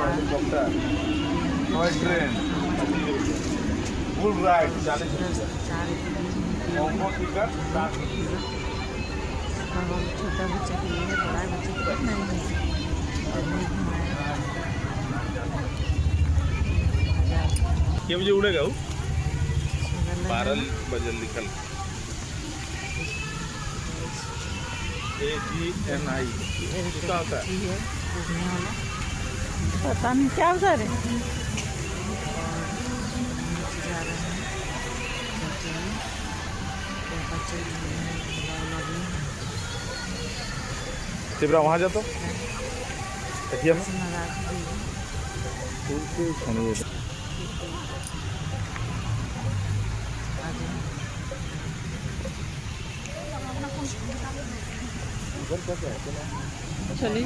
Helicopter, toy train, full ride 40 रुपये, combo ticket 60 रुपये। छोटा बच्चा के लिए बड़ा बच्चा के लिए नहीं है। क्या बजे उड़ेगा वो? 12 बजे निकल। AGNI क्या होता है? पता नहीं क्या होता है। शिवरा वहाँ जा तो तकिया में चलिए।